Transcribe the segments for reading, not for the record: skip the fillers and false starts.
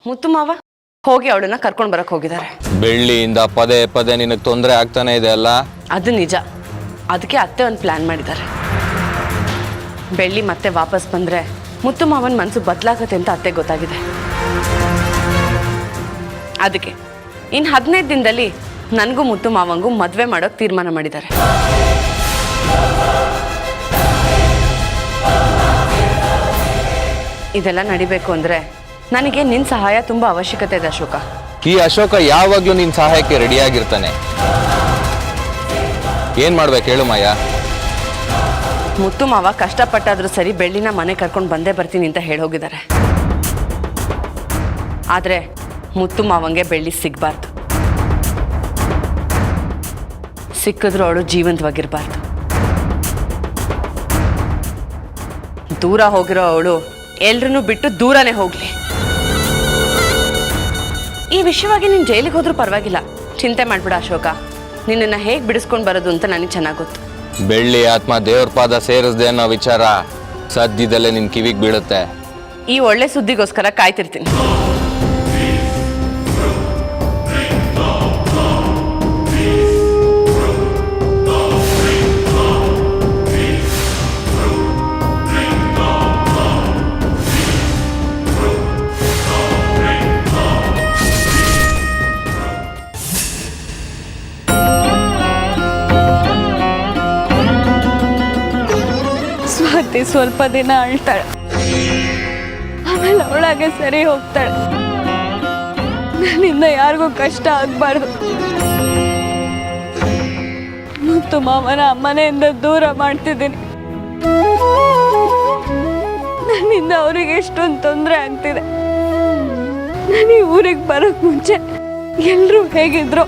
ಮುತ್ತು ಮಾವ ಹೋಗಿ ಅವಳನ್ನ ಕರ್ಕೊಂಡು ಬರಕ್ ಹೋಗಿದ್ದಾರೆ. ಬೆಳ್ಳಿಯಿಂದ ಪದೇ ಪದೇ ನಿನಗೆ ತೊಂದರೆ ಆಗ್ತಾನೆ ಇದೆ ಅಲ್ಲ? ಅದು ನಿಜ. ಅದಕ್ಕೆ ಅತ್ತೆ ಒಂದು ಪ್ಲಾನ್ ಮಾಡಿದ್ದಾರೆ. ಬೆಳ್ಳಿ ಮತ್ತೆ ವಾಪಸ್ ಬಂದ್ರೆ ಮುತ್ತು ಮಾವನ ಮನಸ್ಸು ಬದಲಾಗತ್ತೆ ಅಂತ ಅತ್ತೆ ಗೊತ್ತಾಗಿದೆ. ಅದಕ್ಕೆ ಇನ್ನು 15 ದಿನದಲ್ಲಿ ನನಗೂ ಮುತ್ತು ಮಾವಂಗೂ ಮದುವೆ ಮಾಡೋಕೆ ತೀರ್ಮಾನ ಮಾಡಿದ್ದಾರೆ. ಇದೆಲ್ಲ ನಡಿಬೇಕು ಅಂದ್ರೆ ನನಗೆ ನಿನ್ನ ಸಹಾಯ ತುಂಬಾ ಅವಶ್ಯಕತೆ ಇದೆ ಅಶೋಕ. ಈ ಅಶೋಕ ಯಾವಾಗ್ಲೂ ನಿನ್ ಸಹಾಯಕ್ಕೆ ರೆಡಿಯಾಗಿರ್ತಾನೆ. ಏನ್ ಮಾಡ್ಬೇಕು ಹೇಳು ಮಾಯಾ? ಮುತ್ತು ಮಾವ ಕಷ್ಟಪಟ್ಟಾದ್ರೂ ಸರಿ ಬೆಳ್ಳಿನ ಮನೆ ಕರ್ಕೊಂಡು ಬಂದೇ ಬರ್ತೀನಿ ಅಂತ ಹೇಳಿ ಹೋಗಿದ್ದಾರೆ. ಆದ್ರೆ ಮುತ್ತು ಮಾವಂಗೆ ಬೆಳ್ಳಿ ಸಿಗಬಾರ್ದು. ಸಿಕ್ಕಿದ್ರು ಅವಳು ಜೀವಂತವಾಗಿರ್ಬಾರ್ದು. ದೂರ ಹೋಗಿರೋ ಅವಳು ಎಲ್ರನ್ನೂ ಬಿಟ್ಟು ದೂರನೇ ಹೋಗ್ಲಿ. ಈ ವಿಷಯವಾಗಿ ನೀನು ಜೈಲಿಗೆ ಹೋದ್ರೂ ಪರವಾಗಿಲ್ಲ, ಚಿಂತೆ ಮಾಡ್ಬಿಡ ಅಶೋಕ. ನಿನ್ನನ್ನು ಹೇಗೆ ಬಿಡಿಸ್ಕೊಂಡು ಬರೋದು ಅಂತ ನನಗೆ ಚೆನ್ನಾಗಿ ಗೊತ್ತು. ಬೆಳ್ಳಿ ಆತ್ಮ ದೇವ್ರ ಪಾದ ಸೇರಿಸ್ದೆ ಅನ್ನೋ ವಿಚಾರ ಸದ್ಯದಲ್ಲೇ ನಿನ್ ಕಿವಿಗೆ ಬೀಳುತ್ತೆ. ಈ ಒಳ್ಳೆ ಸುದ್ದಿಗೋಸ್ಕರ ಕಾಯ್ತಿರ್ತೀನಿ. ಸ್ವಾತಿ ಸ್ವಲ್ಪ ದಿನ ಅಳ್ತಾಳೆ, ಆಮೇಲೆ ಅವಳಾಗೆ ಸರಿ ಹೋಗ್ತಾಳೆ. ನನ್ನಿಂದ ಯಾರಿಗೂ ಕಷ್ಟ ಆಗ್ಬಾರ್ದು. ಮುತ್ತು ಮಾವನ ಮನೆಯಿಂದ ದೂರ ಮಾಡ್ತಿದ್ದೀನಿ. ನನ್ನಿಂದ ಅವ್ರಿಗೆ ಎಷ್ಟೊಂದು ತೊಂದರೆ ಆಗ್ತಿದೆ. ನಾನು ಈ ಊರಿಗೆ ಬರೋಕ್ ಮುಂಚೆ ಎಲ್ಲರೂ ಹೇಗಿದ್ರು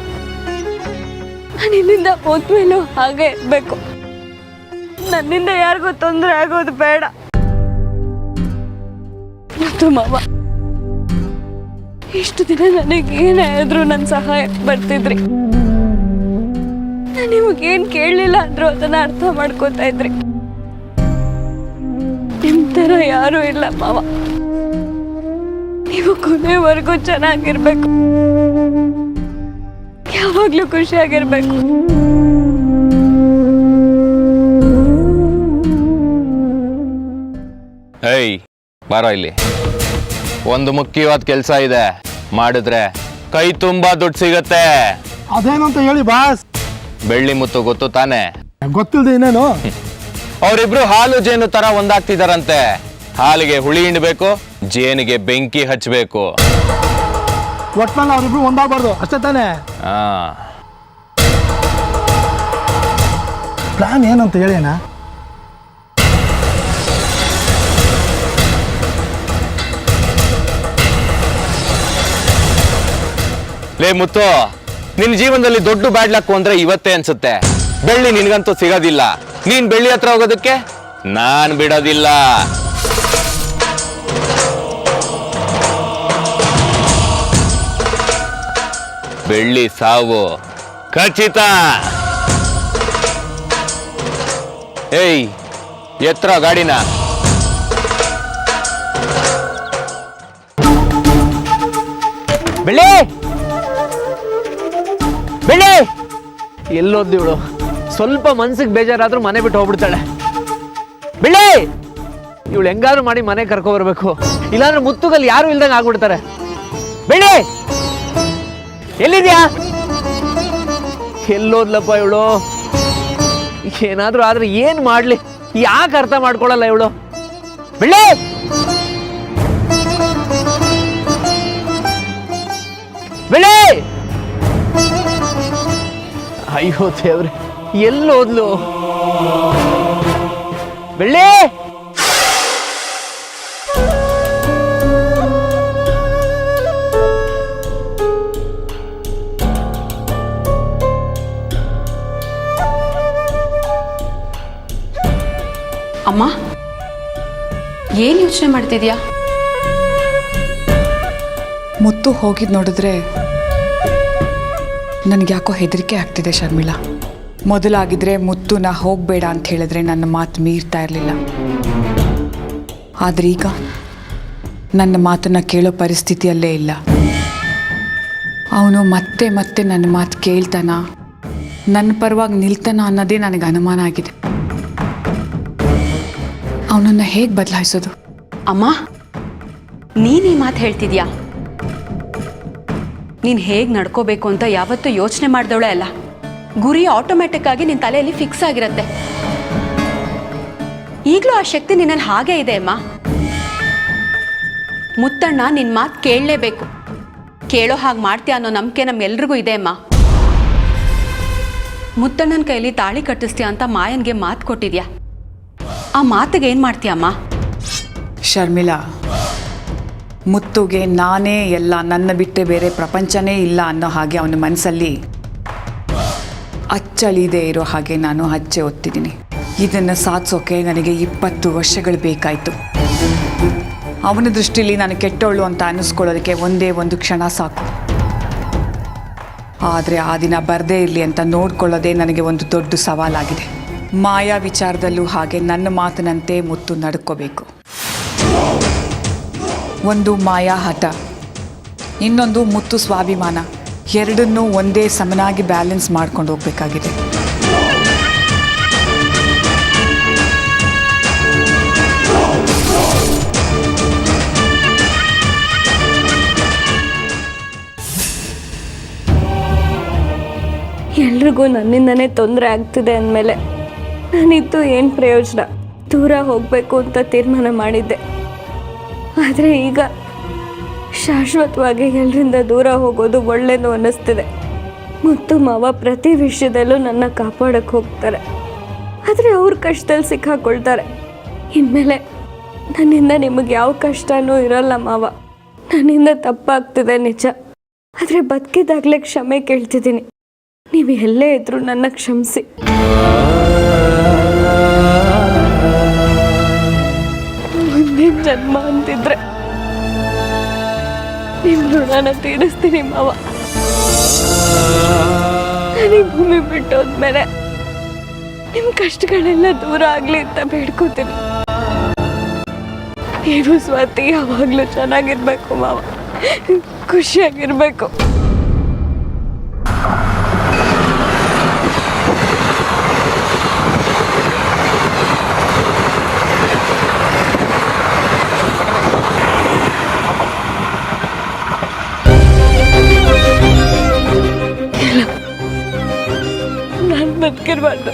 ನಾನು ಇಲ್ಲಿಂದ ಹೋದ್ಮೇಲೂ ಹಾಗೆ ಇರ್ಬೇಕು. ನನ್ನಿಂದ ಯಾರಿಗೂ ತೊಂದರೆ ಆಗೋದು ಬೇಡ. ಮುತ್ತು ಮಾವ ಇಷ್ಟು ದಿನ ನನಗೆ ಏನೇ ಆದ್ರೂ ನನ್ನ ಸಹಾಯಕ್ಕೆ ಬರ್ತಿದ್ರಿ. ನಾನು ನಿಮಗೇನು ಕೇಳಲಿಲ್ಲ ಅಂದ್ರೂ ಅದನ್ನ ಅರ್ಥ ಮಾಡ್ಕೋತಾ ಇದ್ರಿ. ನಿಮ್ ಥರ ಯಾರೂ ಇಲ್ಲ ಮಾವ. ನೀವು ಕೊನೆವರೆಗೂ ಚೆನ್ನಾಗಿರ್ಬೇಕು, ಯಾವಾಗ್ಲೂ ಖುಷಿಯಾಗಿರ್ಬೇಕು. ಏಯ್ ಬಾರೋ ಇಲ್ಲಿ. ಒಂದು ಮುಖ್ಯವಾದ ಕೆಲಸ ಇದೆ, ಮಾಡಿದ್ರೆ ಕೈ ತುಂಬಾ ದುಡ್ಡು ಸಿಗತ್ತೆ. ಅದೇನಂತ ಹೇಳಿ ಬಾಸ್. ಬೆಳ್ಳಿ ಮುತ್ತು ಗೊತ್ತು ತಾನೆ? ಗೊತ್ತಿಲ್ದೆ ಇನ್ನೇನು. ಅವರಿಬ್ರು ಹಾಲು ಜೇನು ತರ ಒಂದಾಗ್ತಿದಾರಂತೆ. ಹಾಲಿಗೆ ಹುಳಿ ಹಿಂಡ್ಬೇಕು, ಜೇನಿಗೆ ಬೆಂಕಿ ಹಚ್ಚಬೇಕು. ಒಟ್ನಲ್ಲಿ ಅವ್ರಿಬ್ರು ಒಂದಾಗಬಾರ್ದು ಅಷ್ಟೇ ತಾನೆ? ಪ್ಲಾನ್ ಏನಂತ ಹೇಳೇನ? ಲೇ ಮುತ್ತು, ನಿನ್ ಜೀವನದಲ್ಲಿ ದೊಡ್ಡ ಬ್ಯಾಡ್ ಲಕ್ ಅಂದ್ರೆ ಇವತ್ತೇ ಅನ್ಸುತ್ತೆ. ಬೆಳ್ಳಿ ನಿನ್ಗಂತೂ ಸಿಗೋದಿಲ್ಲ. ನೀನ್ ಬೆಳ್ಳಿ ಹತ್ರ ಹೋಗೋದಕ್ಕೆ ನಾನ್ ಬಿಡೋದಿಲ್ಲ. ಬೆಳ್ಳಿ ಸಾವು ಖಚಿತ. ಏಯ್ ಎತ್ರ ಗಾಡಿನ. ಬೆಳ್ಳಿ ಬೆಳ್ಳಿ ಎಲ್ಲೋದ್ ಇವಳು? ಸ್ವಲ್ಪ ಮನ್ಸಿಗೆ ಬೇಜಾರಾದ್ರೂ ಮನೆ ಬಿಟ್ಟು ಹೋಗ್ಬಿಡ್ತಾಳೆ. ಬೆಳ್ಳಿ ಇವಳು ಹೆಂಗಾದ್ರೂ ಮಾಡಿ ಮನೆ ಕರ್ಕೊ ಬರ್ಬೇಕು, ಇಲ್ಲಾಂದ್ರೆ ಮುತ್ತುಗಲ್ಲಿ ಯಾರು ಇಲ್ದಂಗೆ ಆಗ್ಬಿಡ್ತಾರೆ. ಬೆಳ್ಳಿ ಎಲ್ಲಿದ್ಯಾ? ಎಲ್ಲೋದ್ಲಪ್ಪ ಇವಳು? ಏನಾದ್ರೂ ಆದ್ರೆ ಏನ್ ಮಾಡ್ಲಿ? ಯಾಕೆ ಅರ್ಥ ಮಾಡ್ಕೊಳಲ್ಲ ಇವಳು? ಬೆಳ್ಳಿ ಬೆಳ್ಳಿ ಅಯ್ಯೋ ದೇವ್ರೆ, ಎಲ್ಲೋದ್ಲು ಬೆಳ್ಳಿ? ಅಮ್ಮ, ಏನ್ ಯೋಚನೆ ಮಾಡ್ತಿದ್ಯಾ? ಮುತ್ತು ಹೋಗಿದ್ ನೋಡಿದ್ರೆ ನನಗೆ ಯಾಕೋ ಹೆದರಿಕೆ ಆಗ್ತಿದೆ ಶರ್ಮಿಳಾ. ಮೊದಲಾಗಿದ್ರೆ ಮುತ್ತು ನಾ ಹೋಗಬೇಡ ಅಂತ ಹೇಳಿದ್ರೆ ನನ್ನ ಮಾತು ಮೀರ್ತಾ ಇರಲಿಲ್ಲ. ಆದರೆ ಈಗ ನನ್ನ ಮಾತನ್ನು ಕೇಳೋ ಪರಿಸ್ಥಿತಿಯಲ್ಲೇ ಇಲ್ಲ. ಅವನು ಮತ್ತೆ ಮತ್ತೆ ನನ್ನ ಮಾತು ಕೇಳ್ತಾನ, ನನ್ನ ಪರವಾಗಿ ನಿಲ್ತಾನ ಅನ್ನೋದೇ ನನಗೆ ಅನುಮಾನ ಆಗಿದೆ. ಅವನನ್ನು ಹೇಗೆ ಬದಲಾಯಿಸೋದು? ಅಮ್ಮ, ನೀನು ಈ ಮಾತು ಹೇಳ್ತಿದ್ಯಾ? ನೀನು ಹೇಗೆ ನಡ್ಕೋಬೇಕು ಅಂತ ಯಾವತ್ತೂ ಯೋಚನೆ ಮಾಡಿದವಳೆ ಅಲ್ಲ. ಗುರಿ ಆಟೋಮ್ಯಾಟಿಕ್ ಆಗಿ ನಿನ್ನ ತಲೆಯಲ್ಲಿ ಫಿಕ್ಸ್ ಆಗಿರತ್ತೆ. ಈಗಲೂ ಆ ಶಕ್ತಿ ನಿನ್ನಲ್ಲಿ ಹಾಗೇ ಇದೆ ಅಮ್ಮ. ಮುತ್ತಣ್ಣ ನಿನ್ನ ಮಾತು ಕೇಳಲೇಬೇಕು. ಕೇಳೋ ಹಾಗೆ ಮಾಡ್ತೀಯ ಅನ್ನೋ ನಂಬಿಕೆ ನಮ್ಗೆಲ್ರಿಗೂ ಇದೆ ಅಮ್ಮ. ಮುತ್ತಣ್ಣನ ಕೈಲಿ ತಾಳಿ ಕಟ್ಟಿಸ್ತೀಯ ಅಂತ ಮಾಯನ್ಗೆ ಮಾತು ಕೊಟ್ಟಿದ್ಯಾ. ಆ ಮಾತಿಗೆ ಏನು ಮಾಡ್ತೀಯಮ್ಮ? ಶರ್ಮಿಳಾ, ಮುತ್ತುಗೆ ನಾನೇ ಎಲ್ಲ, ನನ್ನ ಬಿಟ್ಟೆ ಬೇರೆ ಪ್ರಪಂಚನೇ ಇಲ್ಲ ಅನ್ನೋ ಹಾಗೆ ಅವನ ಮನಸ್ಸಲ್ಲಿ ಅಚ್ಚಳಿದೇ ಇರೋ ಹಾಗೆ ನಾನು ಹಚ್ಚೆ ಒತ್ತಿದ್ದೀನಿ. ಇದನ್ನು ಸಾಧಿಸೋಕೆ ನನಗೆ 20 ವರ್ಷಗಳು ಬೇಕಾಯಿತು. ಅವನ ದೃಷ್ಟಿಲಿ ನಾನು ಕೆಟ್ಟವಳು ಅಂತ ಅನ್ನಿಸ್ಕೊಳ್ಳೋದಕ್ಕೆ ಒಂದೇ ಒಂದು ಕ್ಷಣ ಸಾಕು. ಆದರೆ ಆ ದಿನ ಬರದೇ ಇರಲಿ ಅಂತ ನೋಡ್ಕೊಳ್ಳೋದೇ ನನಗೆ ಒಂದು ದೊಡ್ಡ ಸವಾಲಾಗಿದೆ. ಮಾಯಾ ವಿಚಾರದಲ್ಲೂ ಹಾಗೆ ನನ್ನ ಮಾತಿನಂತೆ ಮುತ್ತು ನಡ್ಕೋಬೇಕು. ಒಂದು ಮಾಯಾ ಹಠ, ಇನ್ನೊಂದು ಮುತ್ತು ಸ್ವಾಭಿಮಾನ, ಎರಡನ್ನೂ ಒಂದೇ ಸಮನಾಗಿ ಬ್ಯಾಲೆನ್ಸ್ ಮಾಡ್ಕೊಂಡು ಹೋಗ್ಬೇಕಾಗಿದೆ. ಎಲ್ರಿಗೂ ನನ್ನಿಂದನೇ ತೊಂದರೆ ಆಗ್ತಿದೆ ಅಂದಮೇಲೆ ನಾನಿದ್ದು ಏನು ಪ್ರಯೋಜನ? ದೂರ ಹೋಗಬೇಕು ಅಂತ ತೀರ್ಮಾನ ಮಾಡಿದ್ದೆ. ಆದರೆ ಈಗ ಶಾಶ್ವತವಾಗಿ ಎಲ್ಲರಿಂದ ದೂರ ಹೋಗೋದು ಒಳ್ಳೆಯದು ಅನ್ನಿಸ್ತಿದೆ. ಮುತ್ತು ಮಾವ ಪ್ರತಿ ವಿಷಯದಲ್ಲೂ ನನ್ನ ಕಾಪಾಡಕ್ಕೆ ಹೋಗ್ತಾರೆ, ಆದರೆ ಅವ್ರ ಕಷ್ಟದಲ್ಲಿ ಸಿಕ್ಕಾಕೊಳ್ತಾರೆ. ಇನ್ಮೇಲೆ ನನ್ನಿಂದ ನಿಮಗೆ ಯಾವ ಕಷ್ಟನೂ ಇರಲ್ಲ ಮಾವ. ನನ್ನಿಂದ ತಪ್ಪಾಗ್ತಿದೆ ನಿಜ, ಆದರೆ ಬದುಕಿದಾಗಲೇ ಕ್ಷಮೆ ಕೇಳ್ತಿದ್ದೀನಿ. ನೀವು ಎಲ್ಲೇ ಇದ್ರೂ ನನ್ನ ಕ್ಷಮಿಸಿ. ಮುಂದಿನ ಜನ್ಮ ಅಂತಿದ್ರೆ ನಿಮ್ಮ ಋಣನ ತೀರಿಸ್ತೀನಿ ಮಾವ. ನನಗೆ ಭೂಮಿ ಬಿಟ್ಟೋದ್ಮೇಲೆ ನಿಮ್ಮ ಕಷ್ಟಗಳೆಲ್ಲ ದೂರ ಆಗಲಿ ಅಂತ ಬೇಡ್ಕೋತೀನಿ. ನೀವು ಸ್ವಾತಿ ಯಾವಾಗಲೂ ಚೆನ್ನಾಗಿರ್ಬೇಕು ಮಾವ, ಖುಷಿಯಾಗಿರ್ಬೇಕು. ನಾನು ಬದುಕಿರ್ಬಾರ್ದು.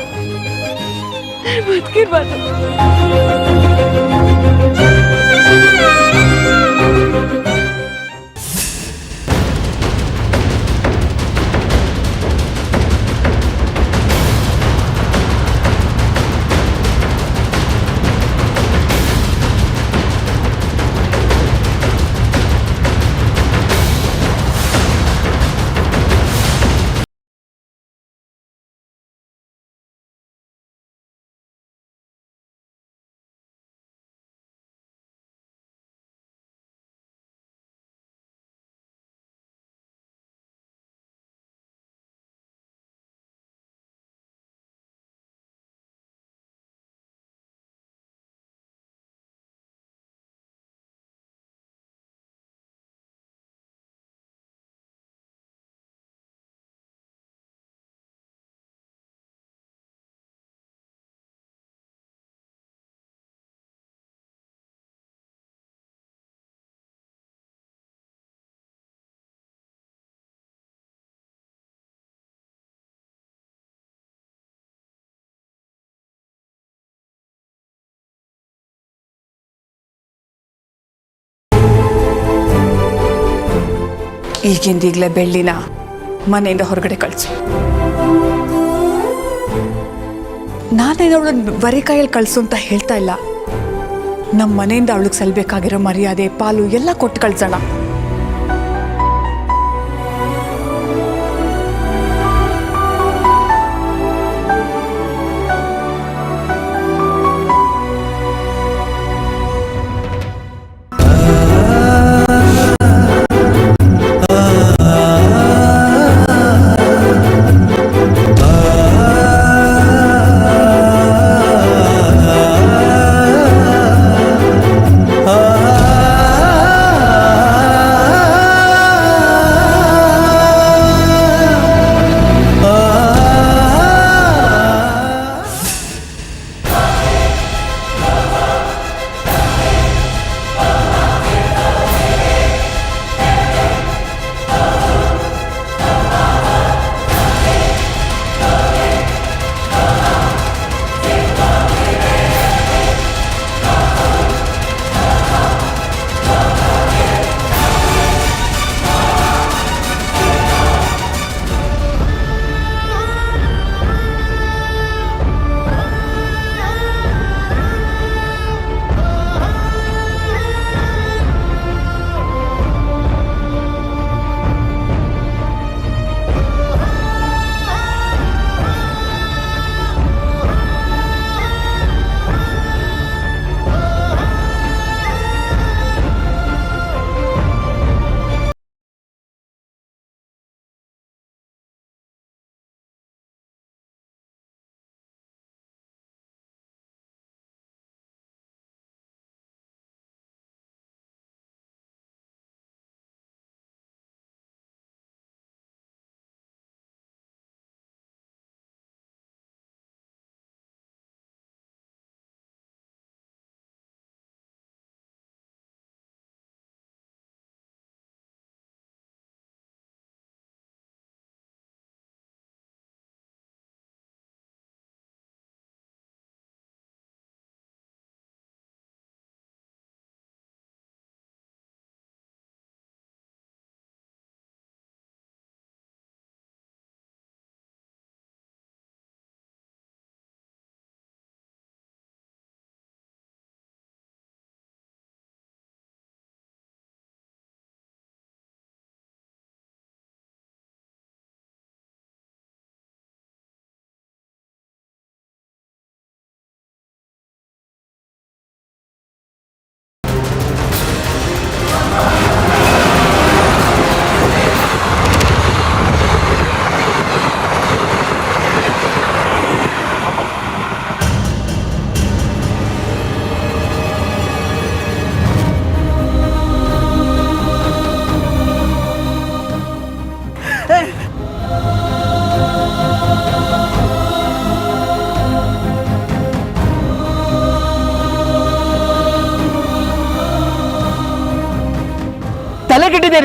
ಈಗಿಂದೀಗಲೇ ಬೆಳ್ಳಿನ ಮನೆಯಿಂದ ಹೊರಗಡೆ ಕಳಿಸು. ನಾನೇನು ಅವಳನ್ನು ಬರೀ ಕೈಯಲ್ಲಿ ಕಳಿಸು ಅಂತ ಹೇಳ್ತಾ ಇಲ್ಲ. ನಮ್ಮ ಮನೆಯಿಂದ ಅವಳಿಗೆ ಸಲ್ಲಬೇಕಾಗಿರೋ ಮರ್ಯಾದೆ, ಪಾಲು ಎಲ್ಲ ಕೊಟ್ಟು ಕಳ್ಸೋಣ.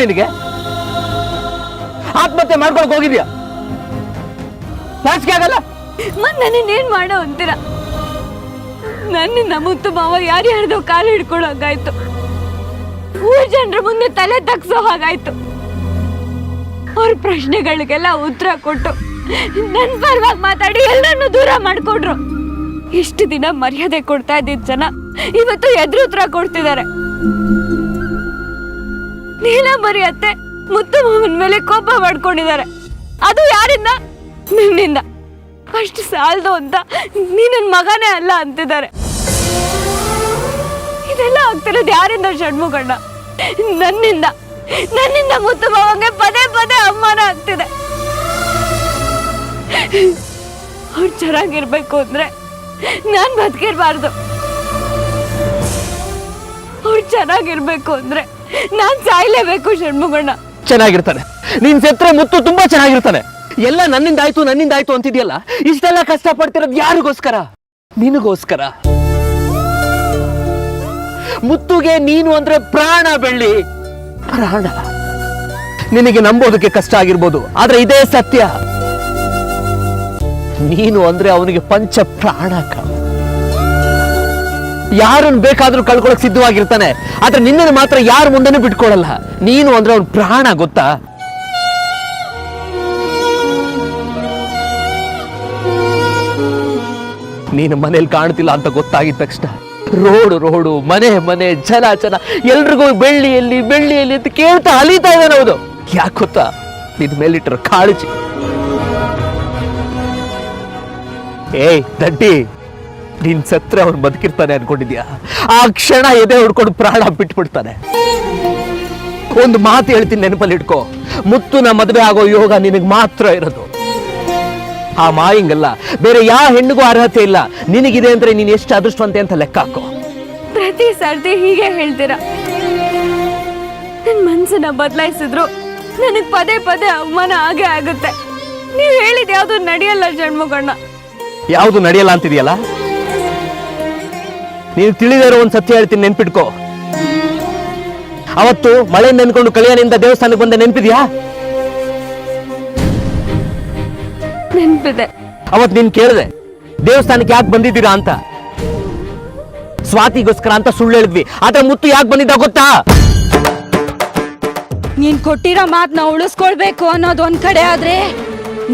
ನಿನಗೆ? ಆತ್ಮಹತ್ಯೆ ಮಾಡ್ಕೊಳಕ್ ಹೋಗಿದ್ಯಾ? ನಾಚಿಕೆ ಆಗಲ್ಲ? ಮತ್ತೆ ನನ್ನೇನ್ ಮಾಡೋ ಅಂತೀರ? ನನ್ನಿಂದ ಮುತ್ತು ಮಾವ ಯಾರ್ಯಾರ್ದೋ ಕಾಲು ಹಿಡ್ಕೊಳ್ಳೋಗಾಯ್ತು, ಊರ್ ಜನರ ಮುಂದೆ ತಲೆ ತಗ್ಸೋ ಹಾಗಾಯ್ತು. ಅವ್ರ ಪ್ರಶ್ನೆಗಳಿಗೆಲ್ಲ ಉತ್ತರ ಕೊಟ್ಟು ನನ್ ಪರವಾಗಿ ಮಾತಾಡಿ ಎಲ್ಲರನ್ನು ದೂರ ಮಾಡ್ಕೊಂಡ್ರು. ಇಷ್ಟು ದಿನ ಮರ್ಯಾದೆ ಕೊಡ್ತಾ ಇದ್ದಿದ್ದ ಜನ ಇವತ್ತು ಎದುರು ಉತ್ತರ ಕೊಡ್ತಿದ್ದಾರೆ. ನೀಲಾಂಬರಿ ಅತ್ತೆ ಮುತ್ತು ಮಾವನ ಮೇಲೆ ಕೋಪ ಮಾಡ್ಕೊಂಡಿದ್ದಾರೆ. ಅದು ಯಾರಿಂದ? ನಿನ್ನಿಂದ. ಅಷ್ಟು ಸಾಲದು ಅಂತ ನೀ ನನ್ನ ಮಗನೇ ಅಲ್ಲ ಅಂತಿದ್ದಾರೆ. ಇದೆಲ್ಲ ಆಗ್ತಿರೋದು ಯಾರಿಂದ ಷಣ್ಮುಖಣ್ಣ? ನನ್ನಿಂದ. ನನ್ನಿಂದ ಮುತ್ತು ಮಾವಂಗೆ ಪದೇ ಪದೇ ಅವಮಾನ ಆಗ್ತಿದೆ. ಅವ್ರು ಚೆನ್ನಾಗಿರ್ಬೇಕು ಅಂದ್ರೆ ನಾನ್ ಬದುಕಿರ್ಬಾರ್ದು. ಅವ್ರು ಚೆನ್ನಾಗಿರ್ಬೇಕು ಅಂದ್ರೆ ನಾನ್ ಸಾಯ್ಲೇಬೇಕು ಷಣ್ಮುಖಣ್ಣ. ಚೆನ್ನಾಗಿರ್ತಾನೆ. ನೀನ್ ಸೆತ್ರೆ ಮುತ್ತು ತುಂಬಾ ಚೆನ್ನಾಗಿರ್ತಾನೆ. ಎಲ್ಲ ನನ್ನಿಂದ ಆಯ್ತು ಅಂತಿದ್ಯಲ್ಲ, ಇಷ್ಟೆಲ್ಲ ಕಷ್ಟ ಪಡ್ತಿರೋದು ಯಾರಿಗೋಸ್ಕರ? ನಿನಗೋಸ್ಕರ. ಮುತ್ತುಗೆ ನೀನು ಅಂದ್ರೆ ಪ್ರಾಣ ಬೆಳ್ಳಿ, ಪ್ರಾಣ. ನಿನಗೆ ನಂಬೋದಕ್ಕೆ ಕಷ್ಟ ಆಗಿರ್ಬೋದು, ಆದ್ರೆ ಇದೇ ಸತ್ಯ. ನೀನು ಅಂದ್ರೆ ಅವನಿಗೆ ಪಂಚ ಪ್ರಾಣಕ. ಯಾರನ್ನು ಬೇಕಾದ್ರೂ ಕಳ್ಕೊಳಕ್ ಸಿದ್ಧವಾಗಿರ್ತಾನೆ, ಆದ್ರೆ ನಿನ್ನನ್ನು ಮಾತ್ರ ಯಾರ ಮುಂದೆನೂ ಬಿಟ್ಕೊಳಲ್ಲ. ನೀನು ಅಂದ್ರೆ ಅವನ ಪ್ರಾಣ, ಗೊತ್ತಾ? ನೀನು ಮನೇಲಿ ಕಾಣ್ತಿಲ್ಲ ಅಂತ ಗೊತ್ತಾಗಿದ ತಕ್ಷಣ ರೋಡು ಮನೆ ಜನ ಎಲ್ರಿಗೂ ಬೆಳ್ಳಿಯಲ್ಲಿ ಅಂತ ಕೇಳ್ತಾ ಅಲಿತಾ ಇದ್ದಾನೆ. ಹೌದು, ಯಾಕೆ ಗೊತ್ತಾ? ನಿನ್ ಮೇಲಿಟ್ಟರು ಕಾಳಜಿ. ಏಯ್ ದಡ್ಡಿ, ನೀನ್ ಸತ್ರೆ ಅವ್ನು ಬದುಕಿರ್ತಾನೆ ಅನ್ಕೊಂಡಿದ್ಯಾ? ಆ ಕ್ಷಣ ಎದೆ ಹೊಡ್ಕೊಂಡು ಪ್ರಾಣ ಬಿಟ್ಬಿಡ್ತಾನೆ. ಒಂದು ಮಾತು ಹೇಳ್ತೀನಿ, ನೆನಪಲ್ಲಿ ಇಟ್ಕೋ. ಮುತ್ತುನ ಮದುವೆ ಆಗೋ ಯೋಗ ನಿನಗೆ ಮಾತ್ರ ಇರೋದು. ಆ ಮಾಯಿಂಗಲ್ಲ, ಬೇರೆ ಯಾವ ಹೆಣ್ಣಿಗೂ ಅರ್ಹತೆ ಇಲ್ಲ. ನಿನಗಿದೆ ಅಂದ್ರೆ ನೀನ್ ಎಷ್ಟು ಅದೃಷ್ಟವಂತೆ ಅಂತ ಲೆಕ್ಕ ಹಾಕೋ. ಪ್ರತಿ ಸರ್ತಿ ಹೀಗೆ ಹೇಳ್ತೀರಾ. ನನ್ ಮನ್ಸನ್ನ ಬದಲಾಯಿಸಿದ್ರು ನನಗ್ ಪದೇ ಪದೇ ಅವಮಾನ ಆಗೇ ಆಗುತ್ತೆ. ನೀವ್ ಹೇಳಿದ ಯಾವ್ದು ನಡೆಯಲ್ಲ ಷಣ್ಮುಖಣ್ಣ. ಯಾವುದು ನಡೆಯಲ್ಲ ಅಂತಿದೆಯಲ್ಲ? ನೀನು ತಿಳಿದಿರೋ ಒಂದ್ ಸತ್ಯ ಹೇಳ್ತೀನಿ, ನೆನ್ಪಿಟ್ಕೋ. ಅವತ್ತು ಮಳೆ ನೆನ್ಕೊಂಡು ಕಳಿಯನಿಂದ ದೇವಸ್ಥಾನಕ್ಕೆ ಬಂದ ನೆನ್ಪಿದ್ಯಾ? ನೆನ್ಪಿದೆ. ಅವತ್ ನೀನ್ ಕೇಳಿದೆ ದೇವಸ್ಥಾನಕ್ಕೆ ಯಾಕೆ ಬಂದಿದ್ದೀರಾ ಅಂತ. ಸ್ವಾತಿಗೋಸ್ಕರ ಅಂತ ಸುಳ್ಳು ಹೇಳಿದ್ವಿ, ಆದ್ರೆ ಮುತ್ತು ಯಾಕೆ ಬಂದಿದ್ದ ಗೊತ್ತಾ? ನೀನ್ ಕೊಟ್ಟಿರೋ ಮಾತನ್ನ ಉಳಿಸ್ಕೊಳ್ಬೇಕು ಅನ್ನೋದು ಒಂದ್ ಕಡೆ ಆದ್ರೆ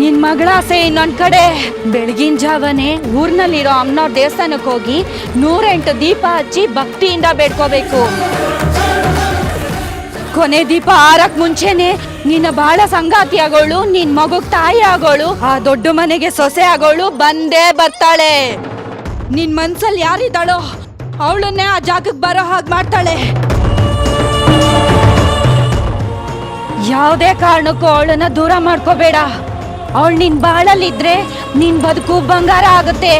ನಿನ್ ಮಗಳ ಆಸೆ ಇನ್ನೊಂದ್ ಕಡೆ. ಬೆಳಗಿನ ಜಾವನೆ ಊರ್ನಲ್ಲಿರೋ ಅಮ್ಮನವ್ರ ದೇವಸ್ಥಾನಕ್ಕೆ ಹೋಗಿ 108 ದೀಪ ಹಚ್ಚಿ ಭಕ್ತಿಯಿಂದ ಬೇಡ್ಕೋಬೇಕು. ಕೊನೆ ದೀಪ ಆರಕ್ ಮುಂಚೆನೆ ನಿನ್ನ ಬಾಳ ಸಂಗಾತಿ ಆಗೋಳು, ನಿನ್ ಮಗುಗ್ ತಾಯಿ ಆಗೋಳು, ಆ ದೊಡ್ಡ ಮನೆಗೆ ಸೊಸೆ ಆಗೋಳು ಬಂದೇ ಬರ್ತಾಳೆ. ನಿನ್ ಮನ್ಸಲ್ಲಿ ಯಾರಿದ್ದಾಳೋ ಅವಳನ್ನೇ ಆ ಜಾಗಕ್ಕೆ ಬರೋ ಹಾಗೆ ಮಾಡ್ತಾಳೆ. ಯಾವುದೇ ಕಾರಣಕ್ಕೂ ಅವಳನ್ನ ದೂರ ಮಾಡ್ಕೋಬೇಡ. ಅವಳು ನಿನ್ ಬಾಳಲ್ಲಿದ್ರೆ ನಿನ್ ಬದುಕು ಬಂಗಾರ ಆಗುತ್ತೆ.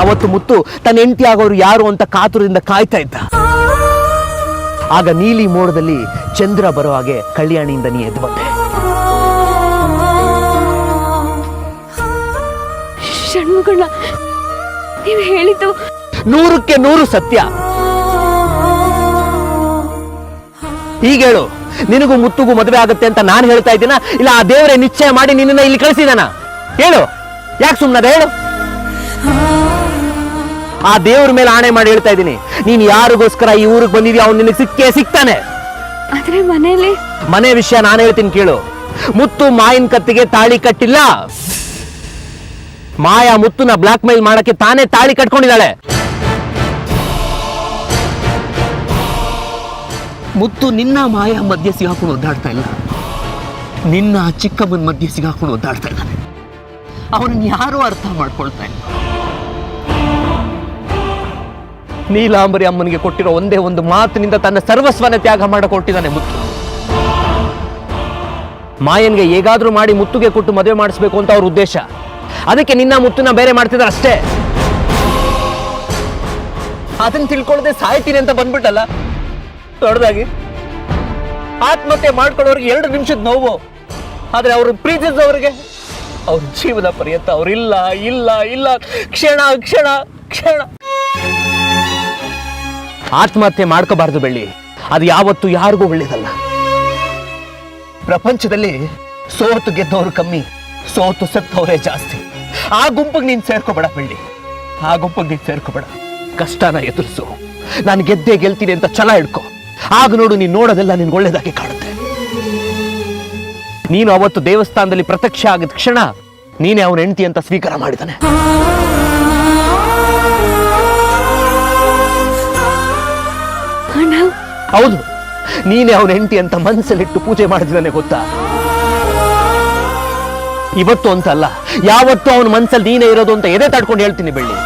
ಅವತ್ತು ಮುತ್ತು ತನ್ನ ಹೆಂಡತಿ ಆಗೋರು ಯಾರು ಅಂತ ಕಾತುರದಿಂದ ಕಾಯ್ತಾ ಇದ್ದ. ಆಗ ನೀಲಿ ಮೋಡದಲ್ಲಿ ಚಂದ್ರ ಬರೋ ಹಾಗೆ ಕಲ್ಯಾಣಿಯಿಂದ ನೀ ಎದ್ದು ಬಂದೆ. ಷಣ್ಮುಖಣ್ಣ, ನೀವು ಹೇಳಿದ್ದು 100ಕ್ಕೆ 100 ಸತ್ಯ. ಈಗ ಹೇಳು, ನಿನಗೂ ಮುತ್ತುಗೂ ಮದುವೆ ಆಗುತ್ತೆ ಅಂತ ನಾನು ಹೇಳ್ತಾ ಇದ್ದೀನ, ಇಲ್ಲ ಆ ದೇವರೇ ನಿಶ್ಚಯ ಮಾಡಿ ನಿನ್ನನ್ನ ಇಲ್ಲಿ ಕಳಿಸಿದಾನ? ಹೇಳು, ಯಾಕೆ ಸುಮ್ಮನದ? ಹೇಳು. ಆ ದೇವ್ರ ಮೇಲೆ ಆಣೆ ಮಾಡಿ ಹೇಳ್ತಾ ಇದ್ದೀನಿ, ನೀನ್ ಯಾರಿಗೋಸ್ಕರ ಈ ಊರಿಗೆ ಬಂದಿದ್ಯಾ ಅವ್ನು ನಿನಗೆ ಸಿಕ್ಕೇ ಸಿಗ್ತಾನೆ. ಆದ್ರೆ ಮನೆ ವಿಷಯ ನಾನು ಹೇಳ್ತೀನಿ ಕೇಳು. ಮುತ್ತು ಮಾಯಿನ ಕತ್ತಿಗೆ ತಾಳಿ ಕಟ್ಟಿಲ್ಲ. ಮಾಯಾ ಮುತ್ತುನ ಬ್ಲಾಕ್ ಮೇಲ್ ಮಾಡಕ್ಕೆ ತಾನೇ ತಾಳಿ ಕಟ್ಕೊಂಡಿದ್ದಾಳೆ. ಮುತ್ತು ನಿನ್ನ ಮಾಯಾ ಮಧ್ಯೆ ಸಿಗಾಕೊಂಡು ಒದ್ದಾಡ್ತಾ ಇಲ್ಲ, ನಿನ್ನ ಚಿಕ್ಕಮ್ಮನ ಮಧ್ಯೆ ಸಿಗಾಕೊಂಡು ಒದ್ದಾಡ್ತಾ ಇದ್ದಾನೆ. ಅವನನ್ನ ಯಾರೂ ಅರ್ಥ ಮಾಡ್ಕೊಳ್ತಾ ಇಲ್ಲ. ನೀಲಾಂಬರಿ ಅಮ್ಮನಿಗೆ ಕೊಟ್ಟಿರೋ ಒಂದೇ ಒಂದು ಮಾತಿನಿಂದ ತನ್ನ ಸರ್ವಸ್ವನ ತ್ಯಾಗ ಮಾಡಿಕೊಟ್ಟಿದ್ದಾನೆ ಮುತ್ತು. ಮಾಯನ್ಗೆ ಹೇಗಾದ್ರೂ ಮಾಡಿ ಮುತ್ತುಗೆ ಕೊಟ್ಟು ಮದುವೆ ಮಾಡಿಸ್ಬೇಕು ಅಂತ ಅವ್ರ ಉದ್ದೇಶ. ಅದಕ್ಕೆ ನಿನ್ನ ಮುತ್ತುನ ಬೇರೆ ಮಾಡ್ತಿದ್ದಾರೆ ಅಷ್ಟೇ. ಅದನ್ನ ತಿಳ್ಕೊಳ್ಳದೆ ಸಾಯ್ತೀನಿ ಅಂತ ಬಂದ್ಬಿಟ್ಟಲ್ಲ ದೊಡ್ಡದಾಗಿ. ಆತ್ಮಹತ್ಯೆ ಮಾಡ್ಕೊಳ್ಳೋರಿಗೆ 2 ನಿಮಿಷದ ನೋವು, ಆದ್ರೆ ಅವ್ರು ಪ್ರೀತಿಸಿದವ್ರಿಗೆ ಅವ್ರ ಜೀವನ ಪರ್ಯಂತ ಅವ್ರಿಲ್ಲ ಇಲ್ಲ ಇಲ್ಲ ಕ್ಷಣ ಕ್ಷಣ ಕ್ಷಣ. ಆತ್ಮಹತ್ಯೆ ಮಾಡ್ಕೋಬಾರ್ದು ಬೆಳ್ಳಿ, ಅದು ಯಾವತ್ತು ಯಾರಿಗೂ ಒಳ್ಳೇದಲ್ಲ. ಪ್ರಪಂಚದಲ್ಲಿ ಸೋತು ಗೆದ್ದವರು ಕಮ್ಮಿ, ಸೋತು ಸತ್ತವರೇ ಜಾಸ್ತಿ. ಆ ಗುಂಪಿಗೆ ನೀನ್ ಸೇರ್ಕೋಬೇಡ ಬೆಳ್ಳಿ, ಆ ಗುಂಪಿಗೆ ನೀನ್ ಸೇರ್ಕೋಬೇಡ. ಕಷ್ಟನ ಎದುರಿಸು, ನಾನು ಗೆದ್ದೆ ಗೆಲ್ತೀನಿ ಅಂತ ಛಲ ಹಿಡ್ಕೊ. ಆಗ ನೋಡು, ನೀನು ನೋಡೋದೆಲ್ಲ ನಿನ್ಗೆ ಒಳ್ಳೇದಾಗಿ ಕಾಣುತ್ತೆ. ನೀನು ಅವತ್ತು ದೇವಸ್ಥಾನದಲ್ಲಿ ಪ್ರತ್ಯಕ್ಷ ಆಗಿದ ಕ್ಷಣ ನೀನೇ ಅವನ ಹೆಂಡತಿ ಅಂತ ಸ್ವೀಕಾರ ಮಾಡಿದಾನೆ. ಹೌದು, ನೀನೇ ಅವನ ಹೆಂಡತಿ ಅಂತ ಮನಸ್ಸಲ್ಲಿಟ್ಟು ಪೂಜೆ ಮಾಡಿದಾನೆ ಗೊತ್ತಾ. ಇವತ್ತು ಅಂತಲ್ಲ, ಯಾವತ್ತು ಅವನ ಮನಸ್ಸಲ್ಲಿ ನೀನೇ ಇರೋದು ಅಂತ ಎದೆ ತಡ್ಕೊಂಡು ಹೇಳ್ತೀನಿ ಬೆಳ್ಳಿ.